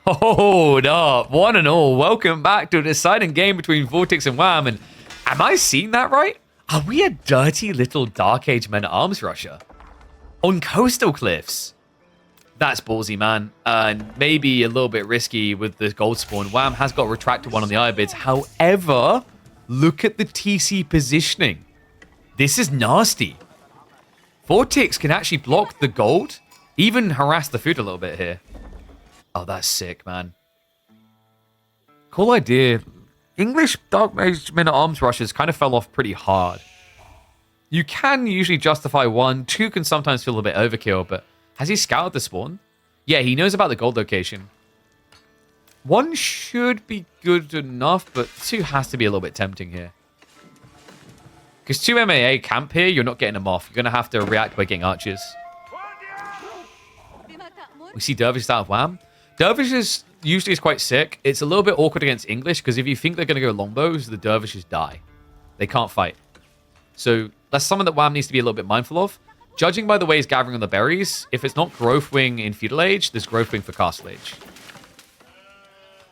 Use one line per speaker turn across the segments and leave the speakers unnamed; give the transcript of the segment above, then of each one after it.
Hold up, one and all, welcome back to a deciding game between Vortex and Wham. And am I seeing that right? Are we a dirty little Dark Age Men-at-Arms rusher? On coastal cliffs? That's ballsy, man. And maybe a little bit risky with the gold spawn. Wham has got retracted one on the Ayyubids. However, look at the TC positioning. This is nasty. Vortex can actually block the gold, even harass the food a little bit here. Oh, that's sick, man. Cool idea. English Dark Mage Men-at-Arms rushes kind of fell off pretty hard. You can usually justify one. Two can sometimes feel a bit overkill, but has he scouted the spawn? Yeah, he knows about the gold location. One should be good enough, but two has to be a little bit tempting here. Because two MAA camp here, you're not getting them off. You're going to have to react by getting archers. We see Dervishes out of Wham. Dervishes usually is quite sick. It's a little bit awkward against English, because if you think they're going to go longbows, the Dervishes die. They can't fight. So that's something that Wham needs to be a little bit mindful of. Judging by the way he's gathering on the berries, if it's not Growth Wing in Feudal Age, there's Growth Wing for Castle Age.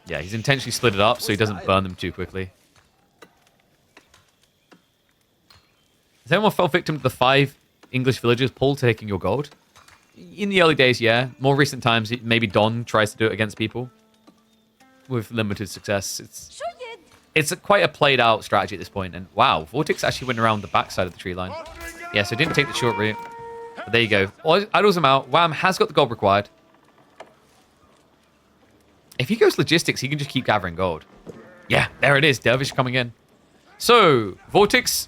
Yeah, he's intentionally split it up so he doesn't burn them too quickly. Has anyone fell victim to the 5 English villagers pull taking your gold? In the early days, yeah. More recent times, maybe Don tries to do it against people. With limited success. It's quite a played out strategy at this point. And wow, Vortex actually went around the backside of the tree line. Yeah, so didn't take the short route. But there you go. Idles him out. Wham has got the gold required. If he goes logistics, he can just keep gathering gold. Yeah, there it is. Dervish coming in. So, Vortex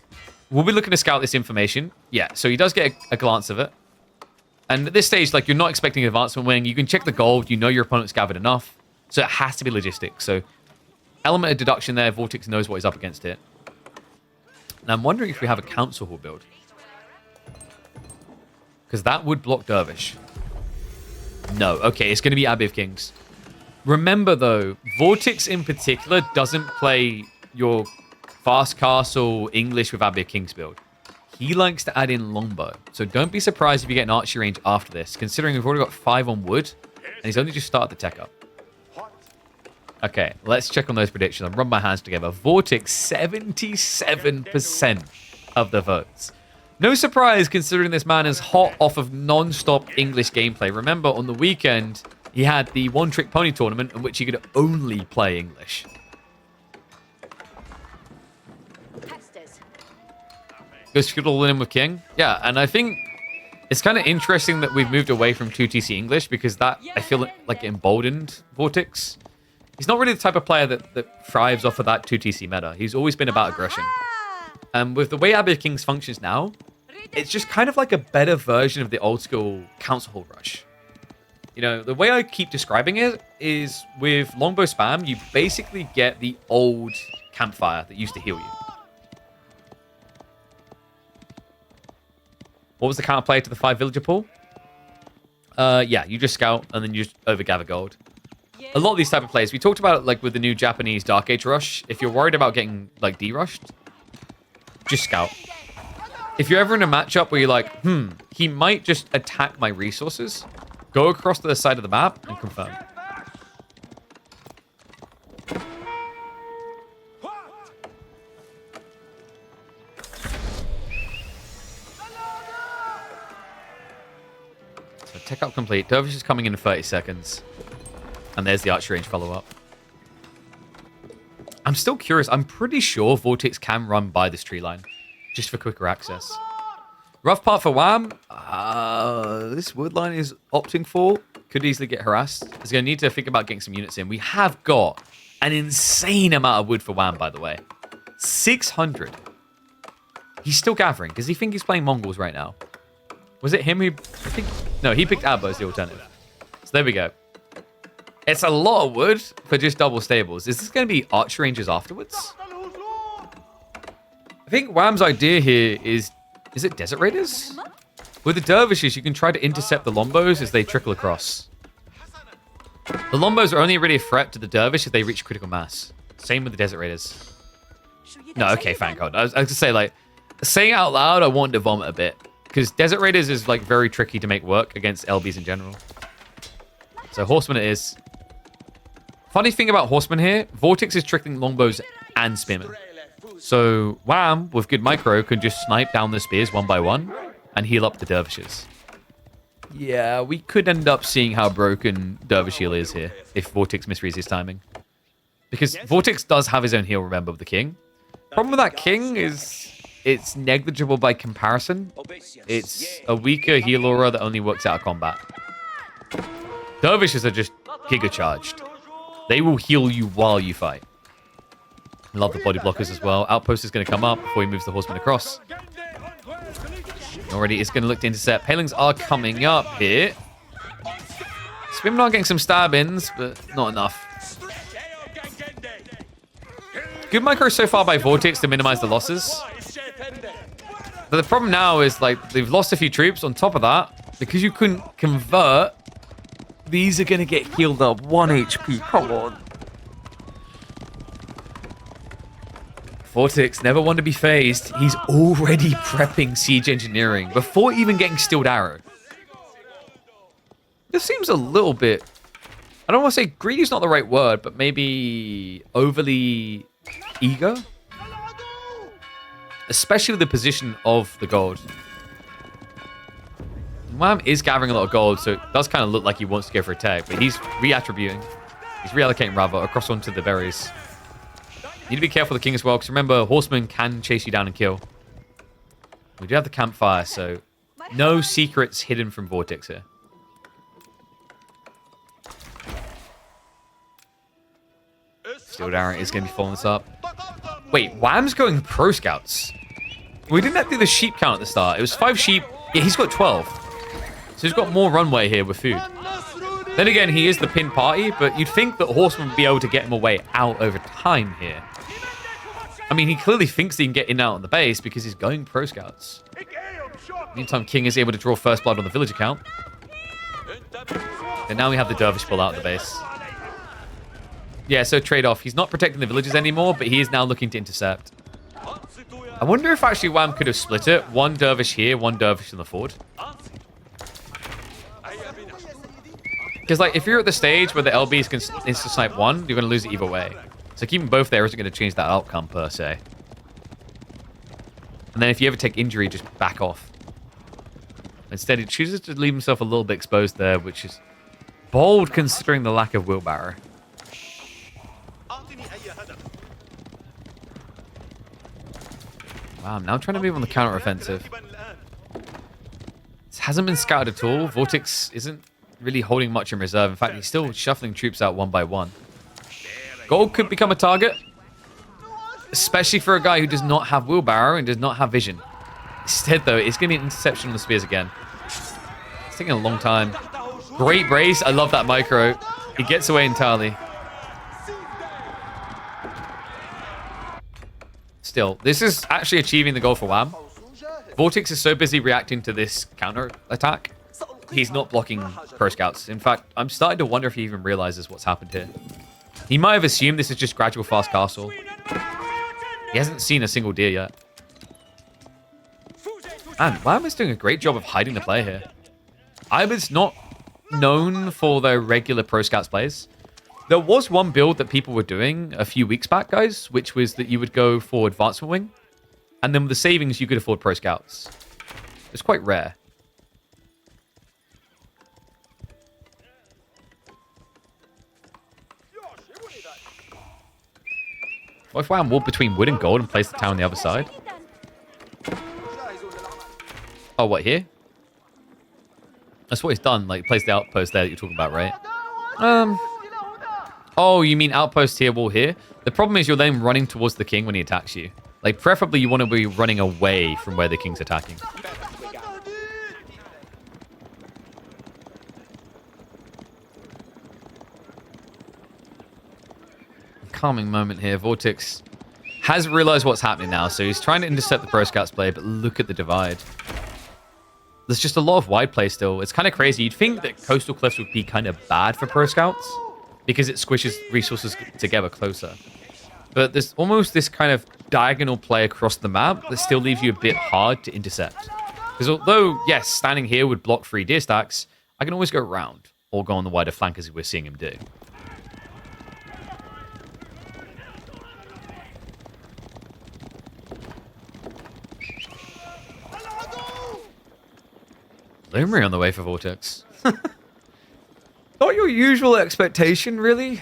will be looking to scout this information. Yeah, so he does get a glance of it. And at this stage, like, you're not expecting an advancement wing. You can check the gold. You know your opponent's gathered enough. So it has to be logistics. So, element of deduction there. Vortex knows what he's up against here. Now, I'm wondering if we have a council hall build. Because that would block Dervish. No. Okay, it's going to be Abbey of Kings. Remember, though, Vortex in particular doesn't play your fast castle English with Abbey of Kings build. He likes to add in longbow. So don't be surprised if you get an archery range after this, considering we've already got 5 on wood, and he's only just started the tech up. Okay, let's check on those predictions. I'll rub my hands together. Vortex, 77% of the votes. No surprise, considering this man is hot off of non-stop English gameplay. Remember, on the weekend, he had the one-trick pony tournament in which he could only play English. Goes Feudal in with King. Yeah, and I think it's kind of interesting that we've moved away from 2TC English, because that, I feel like, emboldened Vortex. He's not really the type of player that thrives off of that 2TC meta. He's always been about aggression. And with the way Abbey of Kings functions now, it's just kind of like a better version of the old school Council Hall Rush. You know, the way I keep describing it is with longbow spam, you basically get the old campfire that used to heal you. What was the counterplay to the 5 villager pool? Yeah, you just scout and then you just overgather gold. A lot of these type of plays, we talked about it like with the new Japanese Dark Age rush. If you're worried about getting like de-rushed, just scout. If you're ever in a matchup where you're like, he might just attack my resources, go across to the side of the map and confirm. So tech up complete. Dervish is coming in 30 seconds. And there's the archery range follow-up. I'm still curious. I'm pretty sure Vortex can run by this tree line, just for quicker access. Rough part for Wham. This wood line is opting for. Could easily get harassed. He's going to need to think about getting some units in. We have got an insane amount of wood for Wham, by the way. 600. He's still gathering. Does he think he's playing Mongols right now? Was it him who... No, he picked Abba as the alternative. So there we go. It's a lot of wood for just double stables. Is this going to be archer ranges afterwards? I think Wham's idea here is it Desert Raiders? With the Dervishes, you can try to intercept the Lombos as they trickle across. The Lombos are only really a threat to the Dervish if they reach critical mass. Same with the Desert Raiders. No, okay, thank God. I was going to say, like, saying it out loud, I wanted to vomit a bit. Because Desert Raiders is, like, very tricky to make work against LBs in general. So Horseman it is. Funny thing about horsemen here, Vortex is trickling longbows and spearmen. So Wham, with good micro, can just snipe down the spears one by one and heal up the dervishes. Yeah, we could end up seeing how broken Dervish heal is here if Vortex misreads his timing. Because Vortex does have his own heal, remember, with the king. Problem with that king is it's negligible by comparison. It's a weaker heal aura that only works out of combat. Dervishes are just giga charged. They will heal you while you fight. Love the body blockers as well. Outpost is going to come up before he moves the horseman across. Already it's going to look to intercept. Palings are coming up here. Spearmen are getting some stab-ins, but not enough. Good micro so far by Vortex to minimize the losses. But the problem now is, like, they've lost a few troops. On top of that, because you couldn't convert, these are going to get healed up 1 HP. Come on. Vortex, never one to be phased. He's already prepping siege engineering before even getting Steeled Arrow. This seems a little bit... I don't want to say greedy is not the right word, but maybe overly eager? Especially with the position of the gold. Wham is gathering a lot of gold, so it does kind of look like he wants to go for a tag, but he's reattributing. He's reallocating, rather, across onto the berries. You need to be careful of the king as well, because remember, horsemen can chase you down and kill. We do have the campfire, so no secrets hidden from Vortex here. Steeled Arrow is going to be following this up. Wait, Wham's going pro scouts. We didn't do the sheep count at the start. It was 5 sheep. Yeah, he's got 12. So he's got more runway here with food. Then again, he is the pin party, but you'd think that horsemen would be able to get him a way out over time here. I mean, he clearly thinks he can get in and out on the base because he's going pro scouts. Meantime, King is able to draw first blood on the village account. And now we have the dervish pull out of the base. Yeah, so trade-off. He's not protecting the villages anymore, but he is now looking to intercept. I wonder if actually Wham could have split it. 1 dervish here, 1 dervish in the fort. Because, like, if you're at the stage where the LBs can insta-snipe 1, you're going to lose it either way. So keeping both there isn't going to change that outcome, per se. And then if you ever take injury, just back off. Instead, he chooses to leave himself a little bit exposed there, which is bold considering the lack of wheelbarrow. Wow, I'm now trying to move on the counter-offensive. This hasn't been scouted at all. Vortex isn't really holding much in reserve. In fact, he's still shuffling troops out one by one. Gold could become a target, especially for a guy who does not have wheelbarrow and does not have vision. Instead, though, it's going to be an interception on the spears again. It's taking a long time. Great brace. I love that micro. He gets away entirely. Still, this is actually achieving the goal for Wham. Vortex is so busy reacting to this counter attack, he's not blocking pro scouts. In fact, I'm starting to wonder if he even realizes what's happened here. He might have assumed this is just gradual fast castle. He hasn't seen a single deer yet. And Wham is doing a great job of hiding the play here. Ayyubids not known for their regular pro scouts plays. There was one build that people were doing a few weeks back, guys, which was that you would go for advancement wing, and then with the savings, you could afford pro scouts. It's quite rare. What if Wham walked between wood and gold and placed the town on the other side? Oh, what, here? That's what he's done, like, placed the outpost there that you're talking about, right? Oh, you mean outpost here, wall here? The problem is you're then running towards the king when he attacks you. Like, preferably you want to be running away from where the king's attacking. Calming moment here. Vortex has realized what's happening now, so he's trying to intercept the pro scouts play, but look at the divide. There's just a lot of wide play still. It's kind of crazy. You'd think that coastal cliffs would be kind of bad for pro scouts, because it squishes resources together closer. But there's almost this kind of diagonal play across the map that still leaves you a bit hard to intercept. Because although, yes, standing here would block 3 deer stacks, I can always go around or go on the wider flank as we're seeing him do. Bloomery on the way for Vortex. Not your usual expectation, really.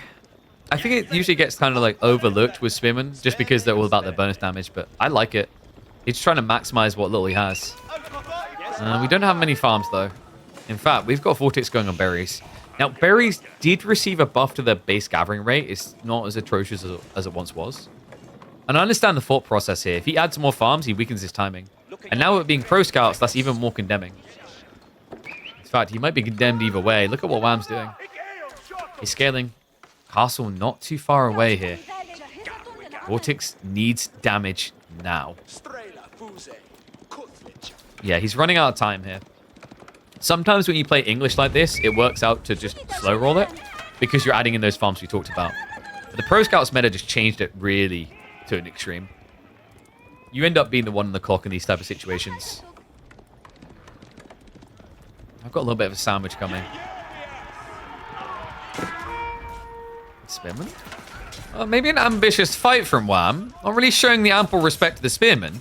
I think it usually gets kind of like overlooked with Spearmen just because they're all about their bonus damage, but I like it. He's trying to maximize what little he has. We don't have many farms, though. In fact, we've got Vortex going on berries. Now, berries did receive a buff to their base gathering rate. It's not as atrocious as it once was. And I understand the thought process here. If he adds more farms, he weakens his timing. And now with being pro scouts, that's even more condemning. In fact, he might be condemned either way. Look at what Wham's doing. He's scaling. Castle not too far away here. Vortex needs damage now. Yeah, he's running out of time here. Sometimes when you play English like this, it works out to just slow roll it because you're adding in those farms we talked about. But the Pro Scouts meta just changed it really to an extreme. You end up being the one on the clock in these type of situations. I've got a little bit of a sandwich coming. Spearman? Oh, maybe an ambitious fight from Wham. Not really showing the ample respect to the Spearman.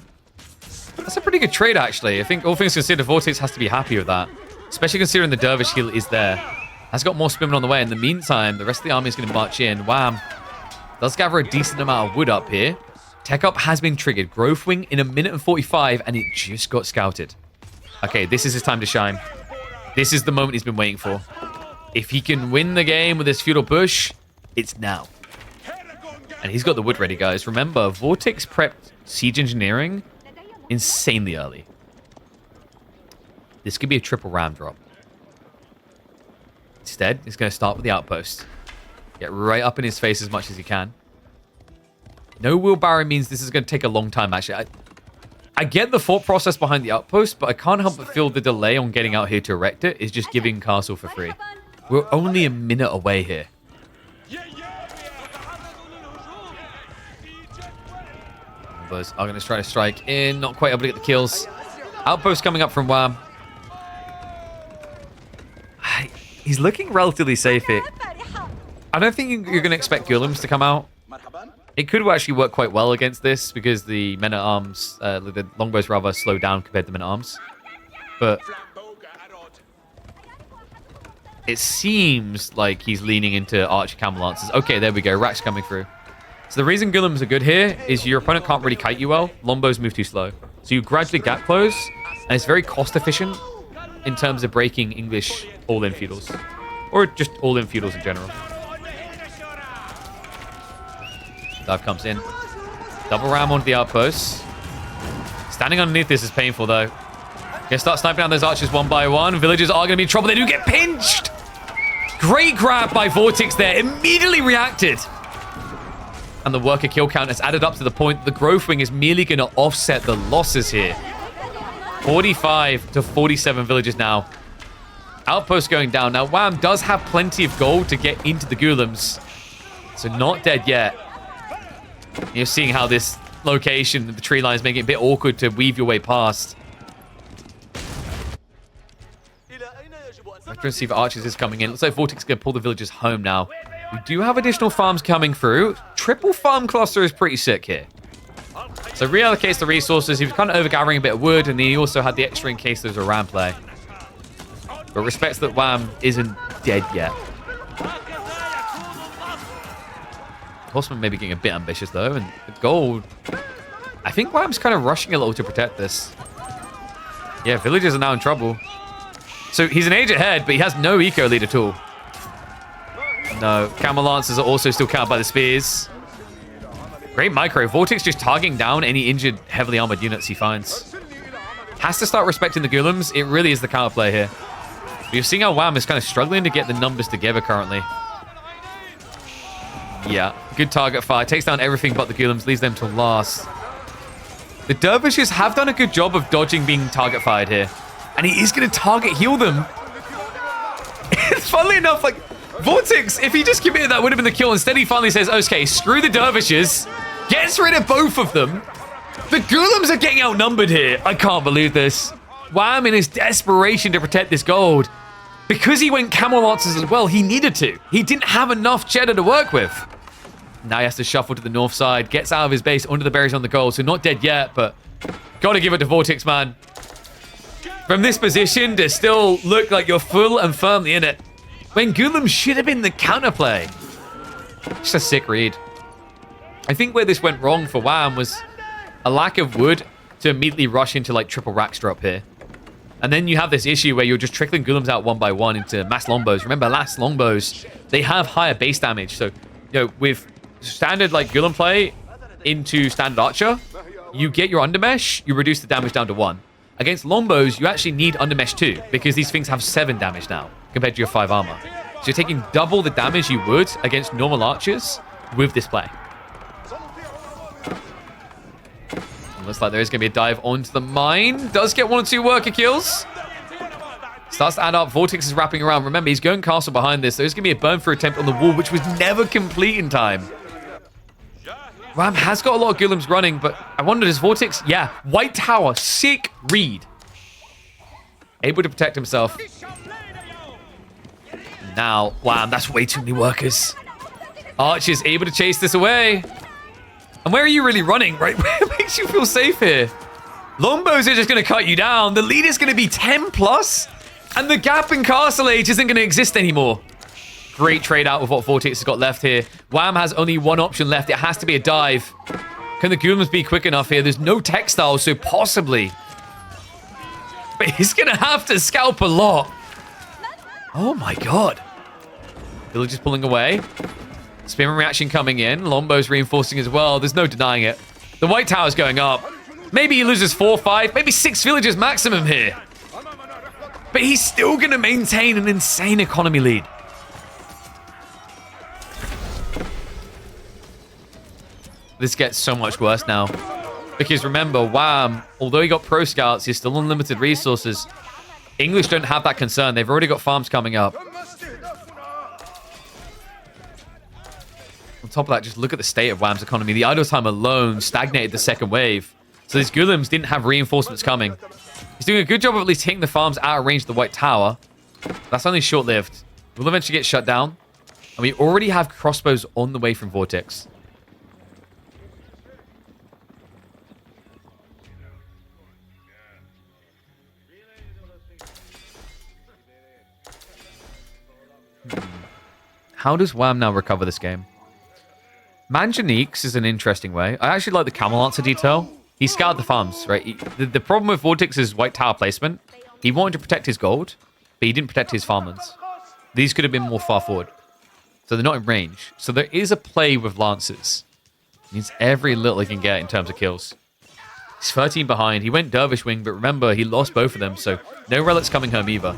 That's a pretty good trade, actually. I think all things considered, Vortex has to be happy with that. Especially considering the Dervish heal is there. Has got more Spearmen on the way. In the meantime, the rest of the army is going to march in. Wham does gather a decent amount of wood up here. Tech up has been triggered. Growth Wing in 1 minute and 45, and it just got scouted. Okay, this is his time to shine. This is the moment he's been waiting for. If he can win the game with this Feudal push, it's now. And he's got the wood ready, guys. Remember, Vortex prepped Siege Engineering insanely early. This could be a triple ram drop. Instead, he's going to start with the outpost. Get right up in his face as much as he can. No wheelbarrow means this is going to take a long time, actually. I get the thought process behind the outpost, but I can't help but feel the delay on getting out here to erect it is just giving Castle for free. We're only a minute away here. Numbers are going to try to strike in. Not quite able to get the kills. Outpost coming up from Wham. He's looking relatively safe here. I don't think you're going to expect Golems to come out. It could actually work quite well against this because the men-at-arms, the longbows rather, slow down compared to men-at-arms. But it seems like he's leaning into Archer Camel Lancers. Okay, there we go. Racks coming through. So the reason Golems are good here is your opponent can't really kite you well. Longbows move too slow. So you gradually gap close, and it's very cost efficient in terms of breaking English all-in feudals. Or just all-in feudals in general. Dive comes in. Double ram onto the outposts. Standing underneath this is painful, though. Gonna start sniping down those archers one by one. Villagers are gonna be in trouble. They do get pinched! Great grab by Vortex there. Immediately reacted. And the worker kill count has added up to the point the Growth Wing is merely gonna offset the losses here. 45 to 47 villagers now. Outpost going down. Now, Wham does have plenty of gold to get into the Golems. So not dead yet. You're seeing how this location, the tree line, is making it a bit awkward to weave your way past. Veteran Receiver Archers is coming in. Looks like Vortex is going to pull the villagers home now. We do have additional farms coming through. Triple farm cluster is pretty sick here. So reallocates the resources. He was kind of over-gathering a bit of wood, and he also had the extra in case there's a ram play. But respects that Wham isn't dead yet. Horseman may be getting a bit ambitious, though, and the gold... I think Wham's kind of rushing a little to protect this. Yeah, villagers are now in trouble. So he's an age ahead, but he has no eco lead at all. No, Camel Lancers are also still countered by the spears. Great micro. Vortex just targeting down any injured, heavily armored units he finds. Has to start respecting the Golems. It really is the counterplay here. But you're seeing how Wham is kind of struggling to get the numbers together currently. Yeah, good target fire. Takes down everything but the Golems, leaves them to last. The Dervishes have done a good job of dodging being target fired here. And he is going to target heal them. Funnily enough, like, Vortex, if he just committed, that would have been the kill. Instead, he finally says, okay, screw the Dervishes. Gets rid of both of them. The Golems are getting outnumbered here. I can't believe this. Wham, in his desperation to protect this gold. Because he went Camel Lancers as well, he needed to. He didn't have enough cheddar to work with. Now he has to shuffle to the north side. Gets out of his base under the berries on the gold. So not dead yet, but got to give it to Vortex, man. From this position to still look like you're full and firmly in it. When Gulam should have been the counterplay. Just a sick read. I think where this went wrong for Wham was a lack of wood to immediately rush into like triple racks drop here. And then you have this issue where you're just trickling Gulams out one by one into mass longbows. Remember, mass longbows, they have higher base damage. So, with standard like Gulam play into standard archer, you get your undermesh, you reduce the damage down to 1. Against longbows, you actually need undermesh 2 because these things have 7 damage now compared to your 5 armor. So you're taking double the damage you would against normal archers with this play. It looks like there is going to be a dive onto the mine. Does get 1 or 2 worker kills. Starts to add up. Vortex is wrapping around. Remember, he's going castle behind this. There's going to be a burn through attempt on the wall, which was never complete in time. Ram has got a lot of Gulams running, but I wonder, does Vortex... Yeah, White Tower. Sick read. Able to protect himself. Now, wow, that's way too many workers. Archer's able to chase this away. And where are you really running, right? Where makes you feel safe here? Longbows are just going to cut you down. The lead is going to be 10 plus. And the gap in Castle Age isn't going to exist anymore. Great trade out with what Vortex has got left here. Wham has only one option left. It has to be a dive. Can the Gulams be quick enough here? There's no textiles, so possibly. But he's going to have to scalp a lot. Oh my god. Village is pulling away. Spearman reaction coming in. Lombo's reinforcing as well. There's no denying it. The White Tower's going up. Maybe he loses 4 or 5, maybe 6 villages maximum here. But he's still going to maintain an insane economy lead. This gets so much worse now. Because remember, Wham, although he got pro scouts, he's still unlimited resources. English don't have that concern. They've already got farms coming up. On top of that, just look at the state of Wham's economy. The idle time alone stagnated the second wave. So these Gulams didn't have reinforcements coming. He's doing a good job of at least hitting the farms out of range of the White Tower. That's only short-lived. We'll eventually get shut down. And we already have crossbows on the way from Vortex. How does Wham now recover this game? Manjaniques is an interesting way. I actually like the camel answer detail. He scouted the farms, right? The problem with Vortex's White Tower placement, he wanted to protect his gold, but he didn't protect his farmlands. These could have been more far forward. So they're not in range. So there is a play with Lancers. He needs every little he can get in terms of kills. He's 13 behind. He went Dervish Wing, but remember, he lost both of them, so no relics coming home either.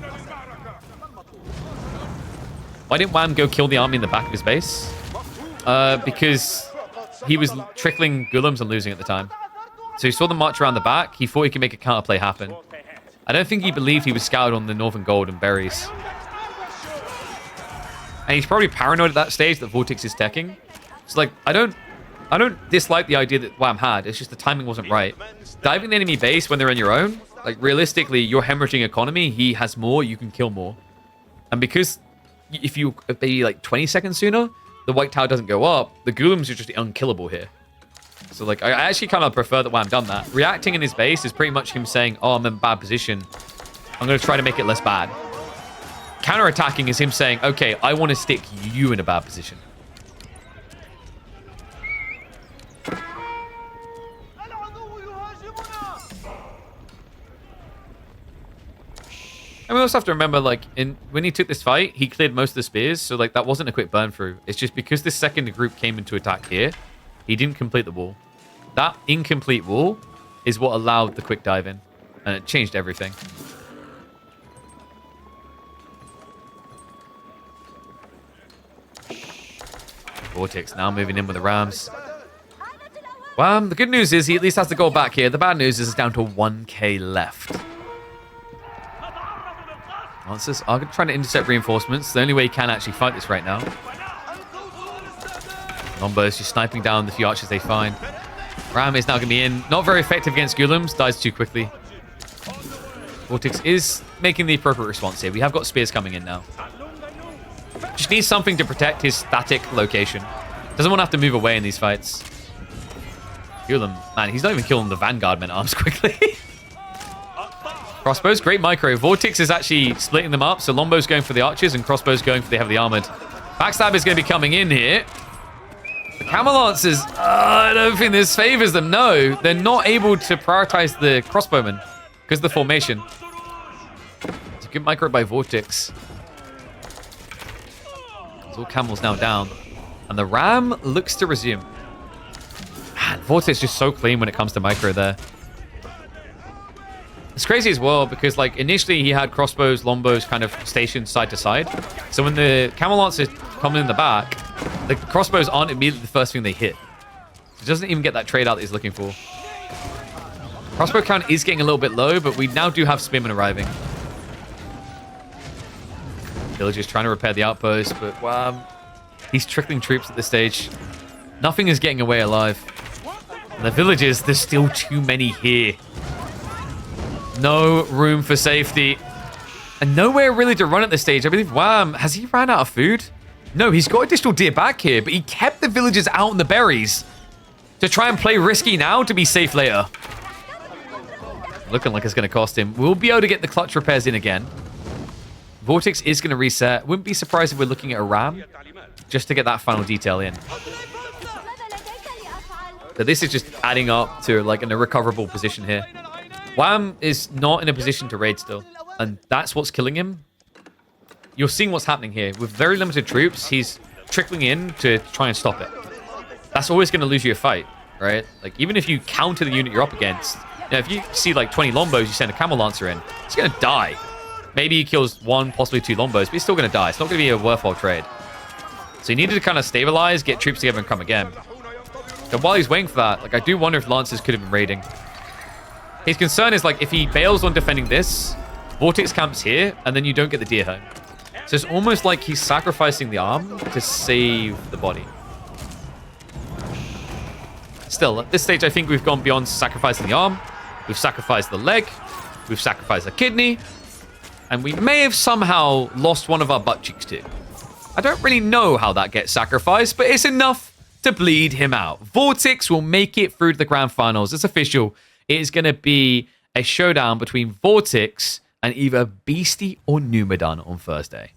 Why didn't Wham go kill the army in the back of his base? Because he was trickling Gulams and losing at the time. So he saw them march around the back. He thought he could make a counterplay happen. I don't think he believed he was scouted on the northern gold and berries. And he's probably paranoid at that stage that Vortex is teching. So like, I don't dislike the idea that Wham had. It's just the timing wasn't right. Diving the enemy base when they're in your own, like realistically, you're hemorrhaging economy. He has more, you can kill more. And because if you be like 20 seconds sooner, the White Tower doesn't go up, the Gulams are just unkillable here. So like, I actually kind of prefer that Wham done that. Reacting in his base is pretty much him saying, oh, I'm in a bad position. I'm going to try to make it less bad. Counter-attacking is him saying, okay, I want to stick you in a bad position. And we also have to remember, like, when he took this fight, he cleared most of the spears, so, like, that wasn't a quick burn through. It's just because this second group came into attack here, he didn't complete the wall. That incomplete wall is what allowed the quick dive in, and it changed everything. Vortex now moving in with the Rams. Well, the good news is he at least has the goal back here. The bad news is it's down to 1k left. Lancers are trying to intercept reinforcements. The only way he can actually fight this right now. Lombo's just sniping down the few archers they find. Ram is now going to be in. Not very effective against Gulams. Dies too quickly. Vortex is making the appropriate response here. We have got spears coming in now. Just needs something to protect his static location. Doesn't want to have to move away in these fights. Gulam, man, he's not even killing the Vanguard men arms quickly. Crossbows, great micro. Vortex is actually splitting them up. So Lombo's going for the archers and Crossbow's going for the heavily armored. Backstab is going to be coming in here. The Camelancers, I don't think this favors them. No, they're not able to prioritize the crossbowmen because of the formation. It's a good micro by Vortex. There's all camels now down. And the Ram looks to resume. Man, Vortex is just so clean when it comes to micro there. It's crazy as well because, like, initially he had crossbows, Lombos kind of stationed side to side. So when the Camel Lancers come in the back, the crossbows aren't immediately the first thing they hit. He doesn't even get that trade out that he's looking for. Crossbow count is getting a little bit low, but we now do have Spearmen arriving. Villagers trying to repair the outpost, but wow, he's trickling troops at this stage. Nothing is getting away alive. And the villagers, there's still too many here. No room for safety. And nowhere really to run at this stage. I believe Wham, has he ran out of food? No, he's got additional deer back here, but he kept the villagers out in the berries to try and play risky now to be safe later. Looking like it's going to cost him. We'll be able to get the clutch repairs in again. Vortex is going to reset. Wouldn't be surprised if we're looking at a ram just to get that final detail in. So this is just adding up to like an irrecoverable position here. Wham is not in a position to raid still, and that's what's killing him. You're seeing what's happening here. With very limited troops, he's trickling in to try and stop it. That's always going to lose you a fight, right? Like, even if you counter the unit you're up against, you know, if you see like 20 Lombos, you send a Camel Lancer in, he's going to die. Maybe he kills 1, possibly 2 Lombos, but he's still going to die. It's not going to be a worthwhile trade. So he needed to kind of stabilize, get troops together, and come again. So while he's waiting for that, like, I do wonder if Lancers could have been raiding. His concern is, like, if he bails on defending this, Vortex camps here, and then you don't get the deer home. So it's almost like he's sacrificing the arm to save the body. Still, at this stage, I think we've gone beyond sacrificing the arm. We've sacrificed the leg. We've sacrificed the kidney. And we may have somehow lost one of our butt cheeks too. I don't really know how that gets sacrificed, but it's enough to bleed him out. Vortex will make it through to the grand finals. It's official. It is going to be a showdown between Vortex and either Beastie or Numidan on Thursday.